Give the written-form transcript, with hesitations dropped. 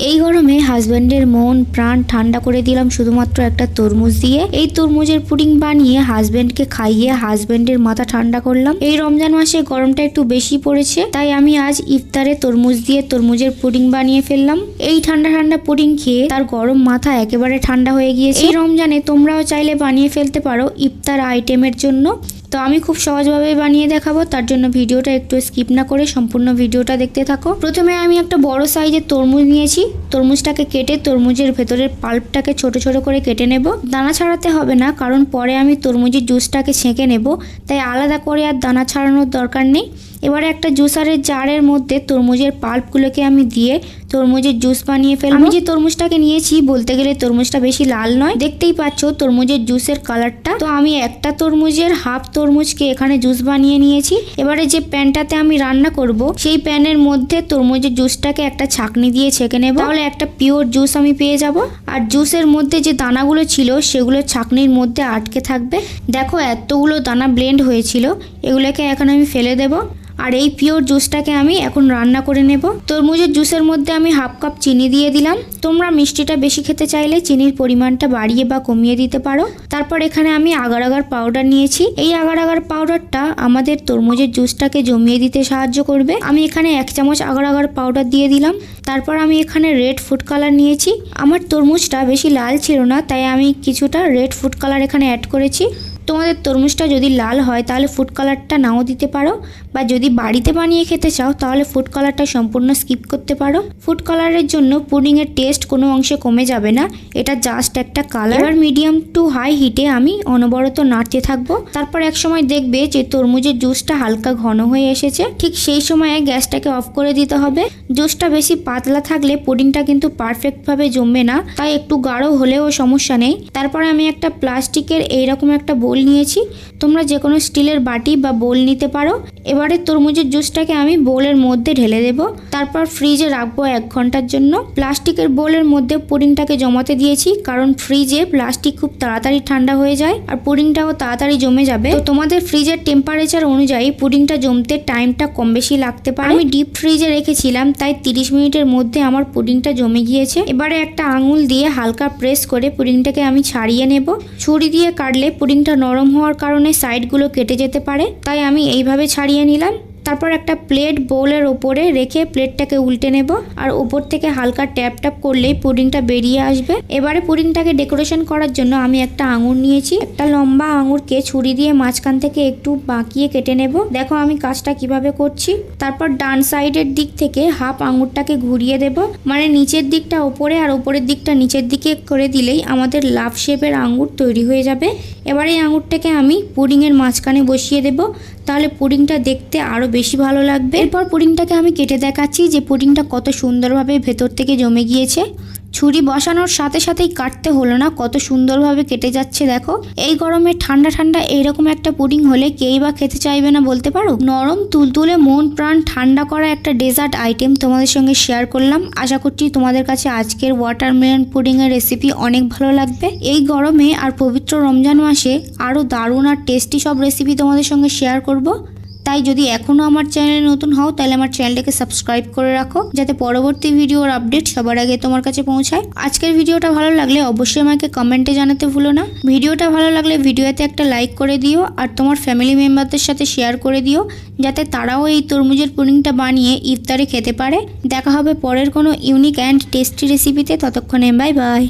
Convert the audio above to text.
এই গরমে হাজব্যান্ডের মন প্রাণ ঠান্ডা করে দিলাম শুধুমাত্র একটা তরমুজ দিয়ে। এই তরমুজের পুডিং বানিয়ে হাজব্যান্ডকে খাইয়ে হাজব্যান্ডের মাথা ঠান্ডা করলাম। এই রমজান মাসে গরমটা একটু বেশি পড়েছে, তাই আমি আজ ইফতারে তরমুজ দিয়ে তরমুজের পুডিং বানিয়ে ফেললাম। এই ঠান্ডা ঠান্ডা পুডিং খেয়ে তার গরম মাথা একেবারে ঠান্ডা হয়ে গিয়েছে। এই রমজানে তোমরাও চাইলে বানিয়ে ফেলতে পারো ইফতার আইটেমের জন্য। তো আমি খুব সহজভাবে বানিয়ে দেখাবো, তার জন্য ভিডিওটা একটু স্কিপ না করে সম্পূর্ণ ভিডিওটা দেখতে থাকো। প্রথমে আমি একটা বড় সাইজের তরমুজ নিয়েছি। তরমুজটাকে কেটে তরমুজের ভেতরের পাল্পটাকে ছোট ছোট করে কেটে নেব। দানা ছাড়াতে হবে না, কারণ পরে আমি তরমুজের জুসটাকে ছেঁকে নেব, তাই আলাদা করে আর দানা ছাড়ানোর দরকার নেই। এবারে একটা জুসারের জারের মধ্যে তরমুজের পাল্পগুলোকে আমি দিয়ে তরমুজের জুস বানিয়ে ফেলবো। আমি যে তরমুজটাকে নিয়েছি বলতে গেলে তরমুজটা বেশি লাল নয়, দেখতেই পাচ্ছ তরমুজের জুসের কালারটা। তো আমি একটা তরমুজের হাফ তরমুজকে এখানে জুস বানিয়ে নিয়েছি। এবারে যে প্যানটাতে আমি রান্না করব সেই প্যানের মধ্যে তরমুজের জুসটাকে একটা ছাঁকনি দিয়ে ছেঁকে নেব, তাহলে একটা পিওর জুস আমি পেয়ে যাব। আর জুসের মধ্যে যে দানাগুলো ছিল সেগুলো ছাঁকনির মধ্যে আটকে থাকবে। দেখো এতগুলো দানা ব্লেন্ড হয়েছিল, এগুলোকে এখন আমি ফেলে দেব। আর এই পিওর জুসটাকে আমি এখন রান্না করে নেব। তরমুজের জুসের মধ্যে আমি হাফ কাপ চিনি দিয়ে দিলাম। তোমরা মিষ্টিটা বেশি খেতে চাইলে চিনির পরিমাণটা বাড়িয়ে বা কমিয়ে দিতে পারো। তারপর এখানে আমি আগার আগার পাউডার নিয়েছি। এই আগার আগার পাউডারটা আমাদের তরমুজের জুসটাকে জমিয়ে দিতে সাহায্য করবে। আমি এখানে 1 চামচ আগার আগার পাউডার দিয়ে দিলাম। তারপর আমি এখানে রেড ফুড কালার নিয়েছি। আমার তরমুজটা বেশি লাল ছিল না, তাই আমি কিছুটা রেড ফুড কালার এখানে অ্যাড করেছি। তোমাদের তরমুজটা যদি লাল হয় তাহলে ফুড কালারটা নাও দিতে পারো, বা যদি বাড়িতে বানিয়ে খেতে চাও তাহলে ফুড কালারটা সম্পূর্ণ স্কিপ করতে পারো। ফুড কালারের জন্য পুডিংয়ের টেস্ট কোনো অংশে কমে যাবে না, এটা জাস্ট একটা কালার। এবার মিডিয়াম টু হাই হিটে আমি অনবরত নাড়তে থাকবো। তারপর এক সময় দেখবে যে তরমুজের জুসটা হালকা ঘন হয়ে এসেছে, ঠিক সেই সময়ে গ্যাসটাকে অফ করে দিতে হবে। জুসটা বেশি পাতলা থাকলে পুডিংটা কিন্তু পারফেক্টভাবে জমবে না, তাই একটু গাঢ় হলেও সমস্যা নেই। তারপর আমি একটা প্লাস্টিকের এইরকম একটা বোল নিয়েছি। তোমরা যে কোনো স্টিলের বাটি বা বোল নিতে পারো। এবারে তরমুজের জুসটাকে আমি বোলের মধ্যে ঢেলে দেব। তারপর ফ্রিজে রাখবো 1 ঘন্টার জন্য। প্লাস্টিকের বোলের মধ্যে পুডিংটাকে জমাতে দিয়েছি, কারণ ফ্রিজে প্লাস্টিক খুব তাড়াতাড়ি ঠান্ডা হয়ে যায় আর পুডিংটাও তাড়াতাড়ি জমে যাবে। তো তোমাদের ফ্রিজের টেম্পারেচার অনুযায়ী পুডিংটা জমতে টাইমটা কম বেশি লাগতে পারে। আমি ডিপ ফ্রিজে রেখেছিলাম, তাই 30 মিনিটের মধ্যে আমার পুডিংটা জমে গিয়েছে। এবারে একটা আঙুল দিয়ে হালকা প্রেস করে পুডিংটাকে আমি ছাড়িয়ে নেব। ছুরি দিয়ে কাটলে পুডিংটা নরম হওয়ার কারণে সাইডগুলো কেটে যেতে পারে, তাই আমি এইভাবে ছাড়িয়ে নিলাম। তারপর একটা প্লেট বোলের ওপরে রেখে প্লেটটাকে উল্টে নেব, আর উপর থেকে হালকা ট্যাপ ট্যাপ করলেই পুডিংটা বেরিয়ে আসবে। এবারে পুডিংটাকে ডেকোরেশন করার জন্য আমি একটা আঙুর নিয়েছি। একটা লম্বা আঙুরকে ছুরি দিয়ে মাঝখান থেকে একটু বাঁকিয়ে কেটে নেব। দেখো আমি কাজটা কিভাবে করছি। তারপর ডান সাইডের দিক থেকে হাফ আঙুরটাকে ঘুরিয়ে দেব, মানে নিচের দিকটা ওপরে আর ওপরের দিকটা নিচের দিকে করে দিলেই আমাদের লাভ শেপের আঙুর তৈরি হয়ে যাবে। এবারে এই আঙুরটাকে আমি পুডিংয়ের মাঝখানে বসিয়ে দেব, তাহলে পুডিংটা দেখতে আরো বেশি ভালো লাগবে। এরপর পুডিংটাকে আমি কেটে দেখাচ্ছি যে পুডিংটা কত সুন্দরভাবে ভেতর থেকে জমে গিয়েছে। ছুরি বসানোর সাথে সাথেই কাটতে হলো না, কত সুন্দরভাবে কেটে যাচ্ছে দেখো। এই গরমে ঠান্ডা ঠান্ডা এইরকম একটা পুডিং হলে কেই বা খেতে চাইবে না বলতে পারো। নরম তুলতুলে মন প্রাণ ঠান্ডা করা একটা ডেজার্ট আইটেম তোমাদের সঙ্গে শেয়ার করলাম। আশা করছি তোমাদের কাছে আজকের ওয়াটারমেলন পুডিংয়ের রেসিপি অনেক ভালো লাগবে। এই গরমে আর পবিত্র রমজান মাসে আরও দারুণ আর টেস্টি সব রেসিপি তোমাদের সঙ্গে শেয়ার করব। তাই যদি এখনও আমার চ্যানেলে নতুন হও তাহলে আমার চ্যানেলটাকে সাবস্ক্রাইব করে রাখো, যাতে পরবর্তী ভিডিওর আপডেট সবার আগে তোমার কাছে পৌঁছায়। আজকের ভিডিওটা ভালো লাগলে অবশ্যই আমাকে কমেন্টে জানাতে ভুলো না। ভিডিওটা ভালো লাগলে ভিডিওতে একটা লাইক করে দিও, আর তোমার ফ্যামিলি মেম্বারদের সাথে শেয়ার করে দিও, যাতে তারাও এই তরমুজের পুডিংটা বানিয়ে ইফতারে খেতে পারে। দেখা হবে পরের কোনো ইউনিক অ্যান্ড টেস্টি রেসিপিতে। ততক্ষণে বাই বাই।